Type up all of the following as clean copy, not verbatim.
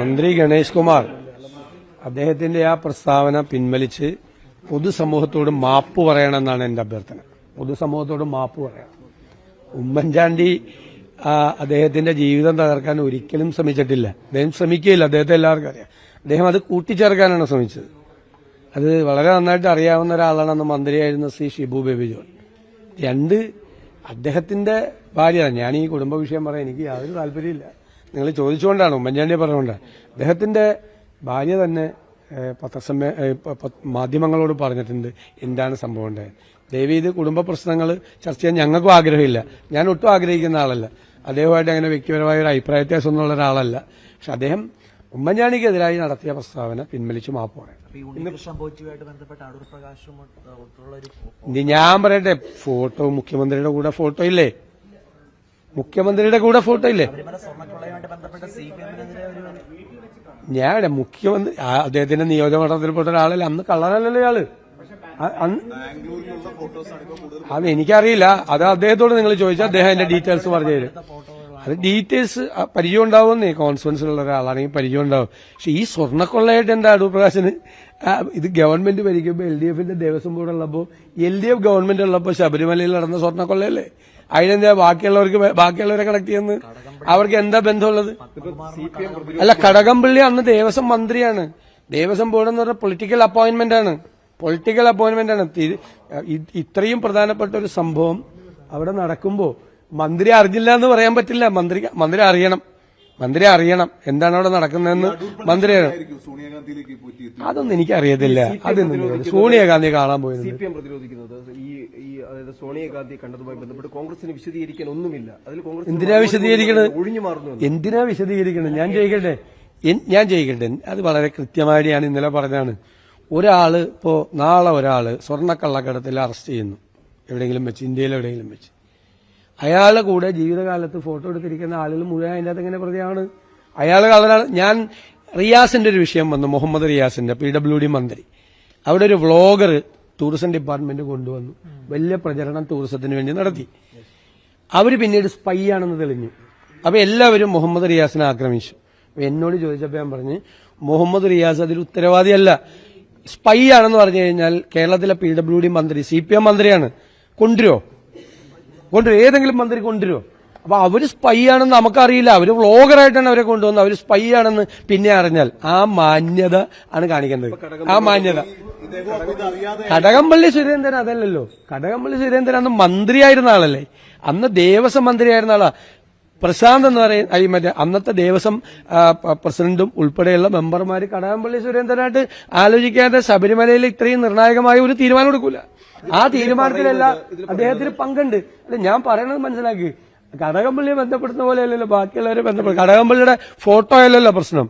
മന്ത്രി ഗണേഷ് കുമാർ അദ്ദേഹത്തിന്റെ ആ പ്രസ്താവന പിൻവലിച്ച് പൊതുസമൂഹത്തോട് മാപ്പ് പറയണമെന്നാണ് എന്റെ അഭ്യർത്ഥന. പൊതുസമൂഹത്തോട് മാപ്പ് പറയണം. ഉമ്മൻചാണ്ടി അദ്ദേഹത്തിന്റെ ജീവിതം തകർക്കാൻ ഒരിക്കലും ശ്രമിച്ചിട്ടില്ല. അദ്ദേഹം ശ്രമിക്കുകയില്ല. അദ്ദേഹത്തെ എല്ലാവർക്കും അറിയാം. അദ്ദേഹം അത് കൂട്ടിച്ചേർക്കാനാണ് ശ്രമിച്ചത്. അത് വളരെ നന്നായിട്ട് അറിയാവുന്ന ഒരാളാണ് അന്ന് മന്ത്രിയായിരുന്ന ശ്രീ ഷിബു ബേബി ജോൺ. രണ്ട്, അദ്ദേഹത്തിന്റെ ഭാര്യ, ഞാൻ ഈ കുടുംബ വിഷയം പറയാൻ എനിക്ക് യാതൊരു താല്പര്യമില്ല. നിങ്ങൾ ചോദിച്ചുകൊണ്ടാണ്, ഉമ്മൻചാണ്ടിയെ പറഞ്ഞുകൊണ്ടാണ്. അദ്ദേഹത്തിന്റെ ഭാര്യ തന്നെ മാധ്യമങ്ങളോട് പറഞ്ഞിട്ടുണ്ട് എന്താണ് സംഭവം ഉണ്ടായത്. ദയവീത് കുടുംബ പ്രശ്നങ്ങൾ ചർച്ച ചെയ്യാൻ ഞങ്ങൾക്കും ആഗ്രഹമില്ല. ഞാൻ ഒട്ടും ആഗ്രഹിക്കുന്ന ആളല്ല. അദ്ദേഹമായിട്ട് അങ്ങനെ വ്യക്തിപരമായ ഒരു അഭിപ്രായ വ്യത്യാസമൊന്നുള്ള ഒരാളല്ല. പക്ഷെ അദ്ദേഹം ഉമ്മൻചാണ്ടിക്കെതിരായി നടത്തിയ പ്രസ്താവന പിൻവലിച്ച് മാപ്പ് പറയണം. ഞാൻ പറയട്ടെ, ഫോട്ടോ മുഖ്യമന്ത്രിയുടെ കൂടെ ഫോട്ടോ ഇല്ലേ? മുഖ്യമന്ത്രിയുടെ കൂടെ ഫോട്ടോ ഇല്ലേ? ഞാൻ മുഖ്യമന്ത്രി അദ്ദേഹത്തിന്റെ നിയോജകമണ്ഡലത്തിൽപ്പെട്ട ഒരാളല്ല. അന്ന് കള്ളനല്ലല്ലോ ഇയാള്. അത് എനിക്കറിയില്ല. അത് അദ്ദേഹത്തോട് നിങ്ങൾ ചോദിച്ചാൽ അദ്ദേഹം അതിന്റെ ഡീറ്റെയിൽസ് പറഞ്ഞു തരും. അത് ഡീറ്റെയിൽസ് പരിചയം ഉണ്ടാവുമെന്നേ. കോൺഫിഡൻസിലുള്ള ഒരാളാണെങ്കിൽ പരിചയം ഉണ്ടാവും. പക്ഷെ ഈ സ്വർണ്ണക്കൊള്ളയായിട്ട് എന്താ അടൂർ പ്രകാശന്? ഇത് ഗവൺമെന്റ് ഭരിക്കുമ്പോൾ LDFന്റെ ദേവസ്വം ബോർഡ് ഉള്ളപ്പോൾ LDF ഗവൺമെന്റ് ഉള്ളപ്പോൾ ശബരിമലയിൽ നടന്ന സ്വർണ്ണക്കൊള്ളയല്ലേ? അതിനെന്താ ബാക്കിയുള്ളവരെ കണക്ട് ചെയ്യുന്നത്? അവർക്ക് എന്താ ബന്ധമുള്ളത്? അല്ല, കടകംപള്ളി അന്ന് ദേവസ്വം മന്ത്രിയാണ്. ദേവസ്വം ബോർഡ് എന്ന് പറഞ്ഞാൽ പൊളിറ്റിക്കൽ അപ്പോയിന്റ്മെന്റ് ആണ്. ഇത്രയും പ്രധാനപ്പെട്ട ഒരു സംഭവം അവിടെ നടക്കുമ്പോൾ മന്ത്രി അറിഞ്ഞില്ല എന്ന് പറയാൻ പറ്റില്ല. മന്ത്രി അറിയണം എന്താണ് അവിടെ നടക്കുന്നതെന്ന് മന്ത്രി അറിയണം. അതൊന്നും എനിക്കറിയത്തില്ല. അതൊന്നും സോണിയാഗാന്ധി കാണാൻ പോയത്. CPM പ്രതിരോധിക്കുന്നത് സോണിയാഗാന്ധി കണ്ടതുമായി ബന്ധപ്പെട്ട് കോൺഗ്രസിന് വിശദീകരിക്കാൻ ഒന്നുമില്ല. അതിൽ കോൺഗ്രസ് എന്തിനാ വിശദീകരിക്കണത്? ഒഴിഞ്ഞു മാറുന്നു. എന്തിനാ വിശദീകരിക്കണത്? ഞാൻ ചെയ്യിക്കട്ടെ. അത് വളരെ കൃത്യമായിട്ട് ഞാൻ ഇന്നലെ പറഞ്ഞാണ്. ഇപ്പോ നാളെ ഒരാള് സ്വർണ്ണക്കള്ളക്കടത്തിൽ അറസ്റ്റ് ചെയ്യുന്നു, എവിടെയെങ്കിലും വെച്ച്, ഇന്ത്യയിൽ എവിടെയെങ്കിലും വെച്ച്. അയാളുടെ കൂടെ ജീവിതകാലത്ത് ഫോട്ടോ എടുത്തിരിക്കുന്ന ആളുകൾ മുഴുവൻ അതിൻ്റെ അകത്ത് എങ്ങനെ പ്രതിയാണ്? അയാൾ കള്ളനാണ്. ഞാൻ റിയാസിന്റെ ഒരു വിഷയം വന്നു, മുഹമ്മദ് റിയാസിന്റെ, PWD മന്ത്രി. അവിടെ ഒരു വ്ളോഗർ ടൂറിസം ഡിപ്പാർട്ട്മെന്റ് കൊണ്ടുവന്നു. വലിയ പ്രചരണം ടൂറിസത്തിന് വേണ്ടി നടത്തി. അവര് പിന്നീട് സ്പൈ ആണെന്ന് തെളിഞ്ഞു. അപ്പൊ എല്ലാവരും മുഹമ്മദ് റിയാസിനെ ആക്രമിച്ചു. അപ്പൊ എന്നോട് ചോദിച്ചപ്പോൾ ഞാൻ പറഞ്ഞു, മുഹമ്മദ് റിയാസ് അതിൽ ഉത്തരവാദിയല്ല. സ്പൈ ആണെന്ന് പറഞ്ഞു കഴിഞ്ഞാൽ കേരളത്തിലെ PWD മന്ത്രി CPM മന്ത്രിയാണ്. കൊണ്ടുവരുമോ? ഏതെങ്കിലും മന്ത്രി കൊണ്ടുവരുമോ? അപ്പൊ അവര് സ്പൈ ആണെന്ന് നമുക്കറിയില്ല. അവര് വ്ളോഗറായിട്ടാണ് അവരെ കൊണ്ടുവന്നത്. അവര് സ്പൈ ആണെന്ന് പിന്നെ അറിഞ്ഞാൽ ആ മാന്യത ആണ് കാണിക്കേണ്ടത്. ആ മാന്യത. കടകംപള്ളി സുരേന്ദ്രൻ അതല്ലല്ലോ. കടകംപള്ളി സുരേന്ദ്രൻ അന്ന് മന്ത്രിയായിരുന്ന ആളല്ലേ? അന്ന് ദേവസ്വം മന്ത്രിയായിരുന്ന ആളാ. പ്രശാന്ത് എന്ന് പറയുന്ന മറ്റേ അന്നത്തെ ദേവസ്വം പ്രസിഡന്റും ഉൾപ്പെടെയുള്ള മെമ്പർമാര് കടകംപള്ളി സുരേന്ദ്രനായിട്ട് ആലോചിക്കാതെ ശബരിമലയിൽ ഇത്രയും നിർണായകമായ ഒരു തീരുമാനം എടുക്കൂല. ആ തീരുമാനത്തിലെല്ലാം അദ്ദേഹത്തിന് പങ്കുണ്ട്. അല്ല, ഞാൻ പറയണത് മനസ്സിലാക്കി. കടകംപള്ളിയെ ബന്ധപ്പെടുന്ന പോലെയല്ലല്ലോ ബാക്കിയുള്ളവരെ ബന്ധപ്പെടും. കടകംപള്ളിയുടെ ഫോട്ടോ അല്ലല്ലോ പ്രശ്നം.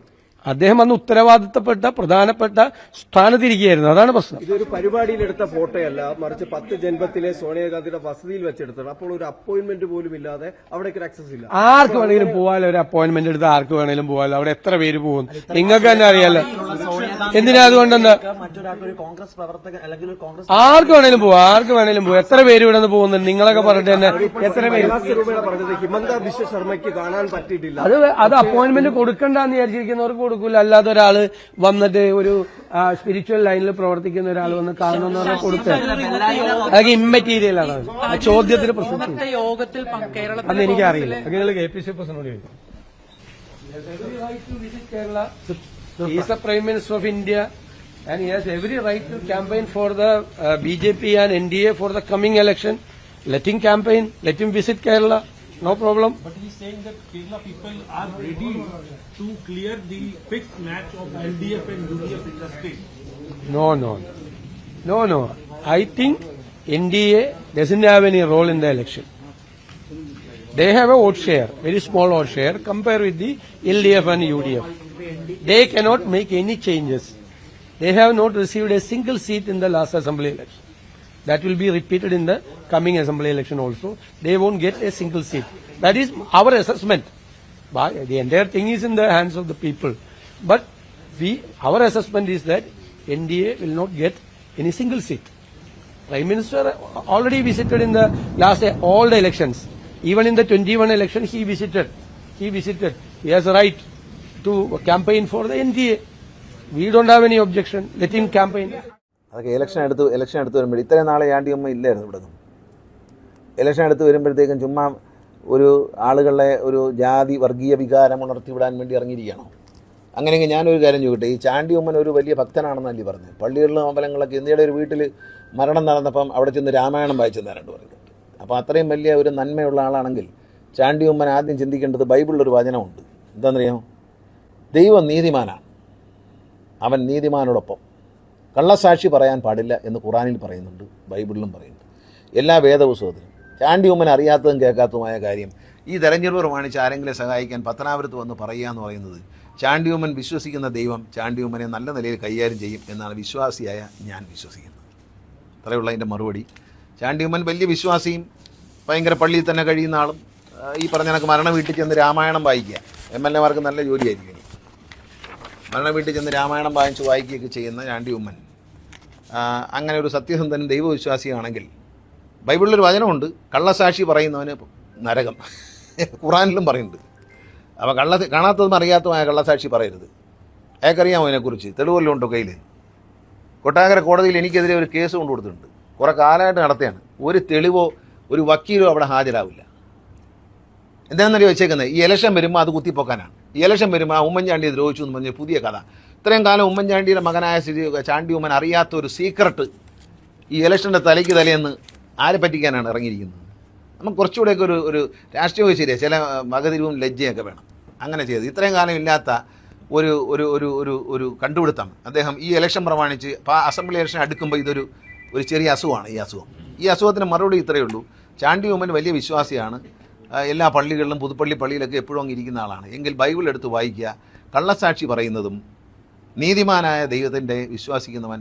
അദ്ദേഹം അന്ന് ഉത്തരവാദിത്തപ്പെട്ട പ്രധാനപ്പെട്ട സ്ഥാനത്തിരിക്കുകയായിരുന്നു. അതാണ് പ്രശ്നം. ഇതൊരു പരിപാടിയിലെടുത്ത ഫോട്ടോയല്ല, മറിച്ച് 10 ജന്മത്തിലെ സോണിയാഗാന്ധിയുടെ വസതിയിൽ വെച്ചെടുത്തത്. അപ്പോൾ ഒരു അപ്പോയിന്റ്മെന്റ് പോലും ഇല്ലാതെ അവിടേക്ക് ആക്സസ് ഇല്ല. ആർക്ക് വേണമെങ്കിലും പോകാലോ. ഒരു അപ്പോയിന്റ്മെന്റ് എടുത്ത് ആർക്ക് വേണമെങ്കിലും പോകാലോ. അവിടെ എത്ര പേര് പോകും നിങ്ങൾക്ക് തന്നെ അറിയാലോ. എന്തിനാ അതുകൊണ്ടെന്താ? ആർക്ക് വേണേലും പോവാം. എത്ര പേര് ഇവിടെ നിന്ന് പോകുന്നുണ്ട്? നിങ്ങളൊക്കെ പറഞ്ഞിട്ട് തന്നെ എത്ര പേര്? ഹിമന്ത ബിശ്വ ശർമ്മയ്ക്ക് കാണാൻ പറ്റിയിട്ടില്ല. അത് അപ്പോയിന്റ്മെന്റ് കൊടുക്കണ്ടെന്ന് വിചാരിച്ചിരിക്കുന്നവർക്ക് കൊടുക്കൂല. അല്ലാതെ ഒരാള് വന്നിട്ട് ഒരു സ്പിരിച്വൽ ലൈനിൽ പ്രവർത്തിക്കുന്ന ഒരാൾ വന്ന് കാണണമെന്ന് പറഞ്ഞാൽ കൊടുക്കുക. അതൊക്കെ ഇമ്മെറ്റീരിയലാണ്. ആ ചോദ്യത്തിന് പ്രശ്നം അന്ന് എനിക്കറിയില്ല. നിങ്ങൾ KPC പ്രസിഡന്റിനോട് ചോദിക്കും. He is the Prime Minister of India and he has every right to campaign for the BJP and NDA for the coming election. Let him campaign. Let him visit Kerala. No problem. But he is saying that Kerala people are ready to clear the fixed match of LDF and UDF in the state. No. I think NDA doesn't have any role in the election. They have a vote share, very small vote share, compared with the LDF and UDF. They cannot make any changes. They have not received a single seat in the last assembly election. That will be repeated in the coming assembly election also. They won't get a single seat. That is our assessment. The entire thing is in the hands of the people. But our assessment is that NDA will not get any single seat. Prime Minister already visited in the last all the elections. Even in the 21 election he visited. he visited. He has a right to campaign for the NDA. We don't have any objection. Let him campaign. അതൊക്കെ election അടുത്ത് വരുമ്പോൾ ഇത്രയും നാളെ ചാണ്ടിയമ്മ ഇല്ലായിരുന്നു ഇവിടെ നിന്നും. Election അടുത്ത് വരുമ്പോഴത്തേക്കും ചുമ്മാ ഒരു ആളുകളെ ഒരു ജാതി വർഗീയ വികാരം ഉണർത്തിവിടാൻ വേണ്ടി ഇറങ്ങിയിരിക്കുകയാണോ? അങ്ങനെയെങ്കിൽ ഞാനൊരു കാര്യം ചോദിക്കട്ടെ, ഈ ചാണ്ടിയമ്മൻ ഒരു വലിയ ഭക്തനാണെന്നല്ലേ പറഞ്ഞത്? പള്ളികളിലും അമ്പലങ്ങളിലൊക്കെ ഇന്ത്യയുടെ ഒരു വീട്ടിൽ മരണം നടന്നപ്പം അവിടെ ചെന്ന് രാമായണം വായിച്ചെന്നാരണ്ട് പറയുന്നത്. അപ്പോൾ അത്രയും വലിയ ഒരു നന്മയുള്ള ആളാണെങ്കിൽ ചാണ്ടിയമ്മൻ ആദ്യം ചിന്തിക്കേണ്ടത് ബൈബിളിലൊരു വചനമുണ്ട്. എന്താണെന്നറിയാമോ? ദൈവം നീതിമാനാണ്, അവൻ നീതിമാനോടൊപ്പം. കള്ളസാക്ഷി പറയാൻ പാടില്ല എന്ന് ഖുറാനിൽ പറയുന്നുണ്ട്, ബൈബിളിലും പറയുന്നുണ്ട്, എല്ലാ വേദപുസ്തകത്തിലും. ചാണ്ടിയമ്മൻ അറിയാത്തതും കേൾക്കാത്തതുമായ കാര്യം ഈ തെരഞ്ഞെടുപ്പ് പ്രമാണിച്ച് ആരെങ്കിലും സഹായിക്കാൻ പത്തനാപുരത്ത് വന്ന് പറയുക എന്ന് പറയുന്നത്, ചാണ്ടിയമ്മൻ വിശ്വസിക്കുന്ന ദൈവം ചാണ്ടിയമ്മനെ നല്ല നിലയിൽ കൈകാര്യം ചെയ്യും എന്നാണ് വിശ്വാസിയായ ഞാൻ വിശ്വസിക്കുന്നത്. അത്രയുള്ള അതിൻ്റെ മറുപടി. ചാണ്ടിയമ്മൻ വലിയ വിശ്വാസിയും ഭയങ്കര പള്ളിയിൽ തന്നെ കഴിയുന്ന ആളും ഈ പറഞ്ഞ കണക്ക് മരണ വീട്ടിൽ ചെന്ന് രാമായണം വായിക്കുക. MLA മാർക്ക് നല്ല ജോലിയായിരിക്കും ഇനി. മരണ വീട്ടിൽ ചെന്ന് രാമായണം വായിക്കുകയൊക്കെ ചെയ്യുന്ന ചാണ്ടിയമ്മൻ അങ്ങനെ ഒരു സത്യസന്ധനും ദൈവവിശ്വാസിയാണെങ്കിൽ ബൈബിളിലൊരു വചനമുണ്ട്, കള്ളസാക്ഷി പറയുന്നവന് നരകം. ഖുറാനിലും പറയുന്നുണ്ട്. അപ്പോൾ കാണാത്തതും അറിയാത്തതുമായ കള്ളസാക്ഷി പറയരുത്. അയാൾക്കറിയാമോ അതിനെക്കുറിച്ച്? തെളിവെല്ലാം ഉണ്ടോ കയ്യിൽ? കൊട്ടാരക്കര കോടതിയിൽ എനിക്കെതിരെ ഒരു കേസ് കൊണ്ടു കൊടുത്തിട്ടുണ്ട്. കുറേ കാലമായിട്ട് നടത്തിയാണ്. ഒരു തെളിവോ ഒരു വക്കീലോ അവിടെ ഹാജരാവില്ല. എന്താണെന്നറിയോ വെച്ചേക്കുന്നത്? ഈ ഇലക്ഷൻ വരുമ്പോൾ അത് കുത്തിപ്പൊക്കാനാണ്. ഈ ഇലക്ഷൻ വരുമ്പോൾ ആ ഉമ്മൻചാണ്ടിയെ ദ്രോഹിച്ചു എന്ന് പറഞ്ഞ പുതിയ കഥ. ഇത്രയും കാലം ഉമ്മൻചാണ്ടിയുടെ മകനായ ചാണ്ടിയമ്മൻ അറിയാത്ത ഒരു സീക്രട്ട് ഈ ഇലക്ഷൻ്റെ തലേന്ന് ആരെ പറ്റിക്കാനാണ് ഇറങ്ങിയിരിക്കുന്നത്? നമുക്ക് കുറച്ചുകൂടെയൊക്കെ ഒരു രാഷ്ട്രീയമൊക്കെ ശരിയാണ്, ചില വകതിരിവും ലജ്ജയൊക്കെ വേണം. അങ്ങനെ ചെയ്ത് ഇത്രയും കാലം ഇല്ലാത്ത ഒരു ഒരു ഒരു ഒരു ഒരു കണ്ടുപിടുത്തം അദ്ദേഹം ഈ ഇലക്ഷൻ പ്രമാണിച്ച് അസംബ്ലി ഇലക്ഷൻ അടുക്കുമ്പോൾ ഇതൊരു ചെറിയ അസുഖമാണ്. ഈ അസുഖത്തിന് മറുപടി ഇത്രയേ ഉള്ളൂ. ചാണ്ടിയമ്മൻ വലിയ വിശ്വാസിയാണ്. എല്ലാ പള്ളികളിലും പുതുപ്പള്ളി പള്ളിയിലൊക്കെ എപ്പോഴും അങ്ങ് ഇരിക്കുന്ന ആളാണ്. എങ്കിൽ ബൈബിൾ എടുത്ത് വായിക്കുക. കള്ളസാക്ഷി പറയുന്നതും നീതിമാനായ ദൈവത്തിൻ്റെ വിശ്വാസിക്കുന്നവൻ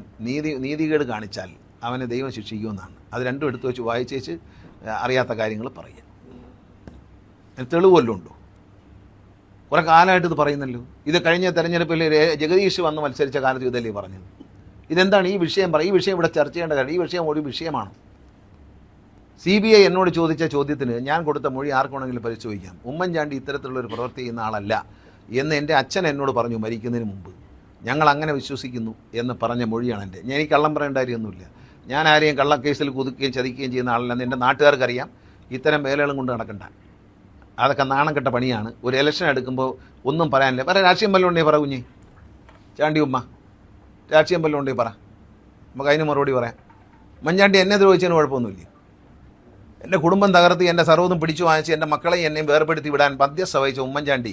നീതികേട് കാണിച്ചാൽ അവനെ ദൈവം ശിക്ഷിക്കുമെന്നാണ്. അത് രണ്ടും എടുത്തു വെച്ച് വായിച്ചേച്ച് അറിയാത്ത കാര്യങ്ങൾ പറയുക. തെളിവല്ലോ ഉണ്ടോ? കുറേ കാലമായിട്ട് ഇത് പറയുന്നല്ലോ. ഇത് കഴിഞ്ഞ തെരഞ്ഞെടുപ്പിൽ ജഗദീഷ് വന്ന് മത്സരിച്ച കാലത്ത് ഇതല്ലേ പറഞ്ഞത്? ഇതെന്താണ് ഈ വിഷയം ഈ വിഷയം ഇവിടെ ചർച്ച ചെയ്യേണ്ട കാര്യം? ഈ വിഷയം ഒരു വിഷയമാണ്. CBI എന്നോട് ചോദിച്ച ചോദ്യത്തിന് ഞാൻ കൊടുത്ത മൊഴി ആർക്കാണെങ്കിലും പരിശോധിക്കാം. ഉമ്മൻചാണ്ടി ഇത്തരത്തിലുള്ളൊരു പ്രവൃത്തി ചെയ്യുന്ന ആളല്ല എന്ന് എൻ്റെ അച്ഛൻ എന്നോട് പറഞ്ഞു മരിക്കുന്നതിന് മുമ്പ്. ഞങ്ങൾ അങ്ങനെ വിശ്വസിക്കുന്നു എന്ന് പറഞ്ഞ മൊഴിയാണ് എൻ്റെ. ഞാൻ ഈ കള്ളം പറയേണ്ട കാര്യമൊന്നുമില്ല. ഞാൻ ആരെയും കള്ളക്കേസിൽ കുതുക്കുകയും ചതിക്കുകയും ചെയ്യുന്ന ആളല്ലെന്ന് എൻ്റെ നാട്ടുകാർക്കറിയാം. ഇത്തരം വേലകളും കൊണ്ട് നടക്കണ്ട. അതൊക്കെ നാണം കെട്ട പണിയാണ്. ഒരു ഇലക്ഷൻ എടുക്കുമ്പോൾ ഒന്നും പറയാനില്ല. വേറെ രാഷ്ട്രീയം വല്ലതും ഉണ്ടെങ്കിൽ പറ കുഞ്ഞേ, ചാണ്ടി ഉമ്മ രാഷ്ട്രീയം വല്ലതും ഉണ്ടെങ്കിൽ പറ, നമുക്ക് അതിന് മറുപടി പറയാം. ഉമ്മൻചാണ്ടി എന്നെ ദ്രോഹിച്ചതിന് കുഴപ്പമൊന്നുമില്ല. എൻ്റെ കുടുംബം തകർത്ത് എൻ്റെ സർവ്വതും പിടിച്ചു വാങ്ങിച്ച് എൻ്റെ മക്കളെയും എന്നെയും വേർപെടുത്തി വിടാൻ മധ്യസ്ഥ വഹിച്ച ഉമ്മൻചാണ്ടി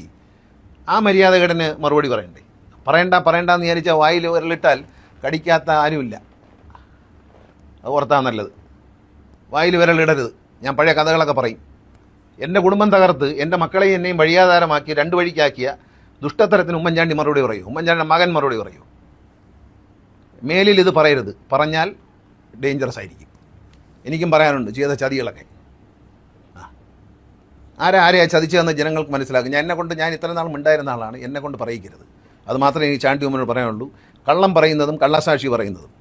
ആ മര്യാദകേടിന് മറുപടി പറയണ്ടേ? പറയണ്ടെന്ന് വിചാരിച്ച വായിൽ വിരലിട്ടാൽ കടിക്കാത്ത ആരുമില്ല. അത് ഓർത്താ നല്ലത്. വായിൽ വിരലിടരുത്. ഞാൻ പഴയ കഥകളൊക്കെ പറയും. എൻ്റെ കുടുംബം തകർത്ത് എൻ്റെ മക്കളെയും എന്നെയും വഴിയാധാരമാക്കി രണ്ട് വഴിക്കാക്കിയ ദുഷ്ടത്തരത്തിന് ഉമ്മൻചാണ്ടി മറുപടി പറയൂ? ഉമ്മൻചാണ്ടിയുടെ മകൻ മറുപടി പറയൂ? മേലിൽ ഇത് പറയരുത്. പറഞ്ഞാൽ ഡേഞ്ചറസ് ആയിരിക്കും. എനിക്കും പറയാനുണ്ട് ചെയ്ത ചതികളൊക്കെ. ആരെയാ ചതിച്ചതെന്ന് ജനങ്ങൾക്ക് മനസ്സിലാക്കും. ഞാൻ ഇത്ര നാളും ഉണ്ടായിരുന്ന ആളാണ്. എന്നെ കൊണ്ട് പറയിക്കരുത്. അത് മാത്രമേ എനിക്ക് ചാണ്ടിയമ്മനോട് പറയാനുള്ളൂ. കള്ളം പറയുന്നതും കള്ളസാക്ഷി പറയുന്നതും.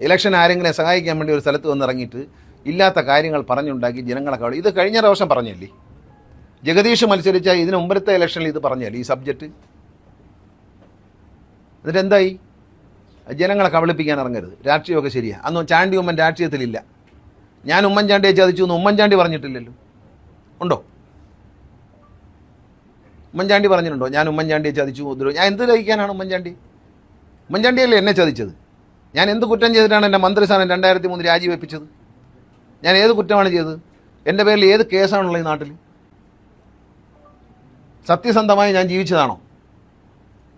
ഇലക്ഷൻ ആരെങ്കിലും സഹായിക്കാൻ വേണ്ടി ഒരു സ്ഥലത്ത് വന്നിറങ്ങിയിട്ട് ഇല്ലാത്ത കാര്യങ്ങൾ പറഞ്ഞുണ്ടാക്കി ജനങ്ങളൊക്കെ അവിടെ ഇത് കഴിഞ്ഞ പ്രാവശ്യം പറഞ്ഞല്ലേ? ജഗദീഷ് മത്സരിച്ച ഇതിന് മുമ്പത്തെ ഇലക്ഷനിൽ ഇത് പറഞ്ഞല്ലേ ഈ സബ്ജക്റ്റ്? എന്നിട്ട് എന്തായി? ജനങ്ങളെ കബളിപ്പിക്കാൻ ഇറങ്ങരുത്. രാഷ്ട്രീയമൊക്കെ ശരിയാണ്. അന്ന് ചാണ്ടിയമ്മൻ രാഷ്ട്രീയത്തിലില്ല. ഞാൻ ഉമ്മൻചാണ്ടിയെ ചതിച്ചു എന്ന് ഉമ്മൻചാണ്ടി പറഞ്ഞിട്ടില്ലല്ലോ. ഉണ്ടോ? ഉമ്മൻചാണ്ടി പറഞ്ഞിട്ടുണ്ടോ ഞാൻ ഉമ്മൻചാണ്ടിയെ ചതിച്ചു? ഞാൻ എന്ത് ലയിക്കാനാണ് ഉമ്മൻചാണ്ടിയല്ലേ എന്നെ ചതിച്ചത്? ഞാൻ എന്ത് കുറ്റം ചെയ്തിട്ടാണ് എൻ്റെ മന്ത്രിസ്ഥാനം 2003 രാജിവെപ്പിച്ചത്? ഞാൻ ഏത് കുറ്റമാണ് ചെയ്തത്? എൻ്റെ പേരിൽ ഏത് കേസാണുള്ളത് ഈ നാട്ടിൽ? സത്യസന്ധമായി ഞാൻ ജീവിച്ചതാണോ?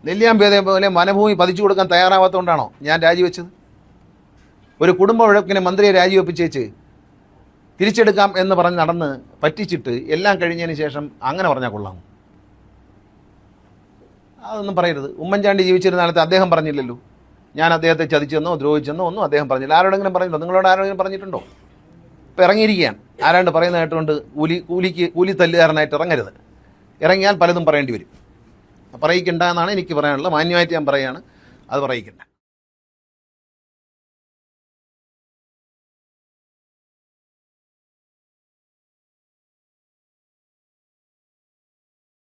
നെല്ലിയാമ്പേതെ പോലെ വനഭൂമി പതിച്ചു കൊടുക്കാൻ തയ്യാറാവാത്തതുകൊണ്ടാണോ ഞാൻ രാജിവെച്ചത്? ഒരു കുടുംബ വഴക്കിനെ മന്ത്രിയെ രാജിവെപ്പിച്ചേച്ച് തിരിച്ചെടുക്കാം എന്ന് പറഞ്ഞ് നടന്ന് പറ്റിച്ചിട്ട് എല്ലാം കഴിഞ്ഞതിന് ശേഷം അങ്ങനെ പറഞ്ഞാൽ കൊള്ളാമോ? അതൊന്നും പറയരുത്. ഉമ്മൻചാണ്ടി ജീവിച്ചിരുന്ന കാലത്ത് അദ്ദേഹം പറഞ്ഞില്ലല്ലോ ഞാൻ അദ്ദേഹത്തെ ചതിച്ചെന്നോ ദ്രോഹിച്ചെന്നോ ഒന്നും അദ്ദേഹം പറഞ്ഞില്ല. ആരോടെങ്കിലും പറഞ്ഞിട്ടുണ്ടോ? നിങ്ങളോട് ആരോടെങ്കിലും പറഞ്ഞിട്ടുണ്ടോ? ഇപ്പോൾ ഇറങ്ങിയിരിക്കുകയാണ്. ആരാണ്ട് പറയുന്ന കേട്ടുകൊണ്ട് കൂലി തല്ലുകാരനായിട്ട് ഇറങ്ങരുത്. ഇറങ്ങിയാൽ പലതും പറയേണ്ടി വരും. പറയിക്കണ്ട എന്നാണ് എനിക്ക് പറയാനുള്ളത്. മാന്യമായിട്ട് ഞാൻ പറയുകയാണ്, അത് പറയിക്കണ്ട.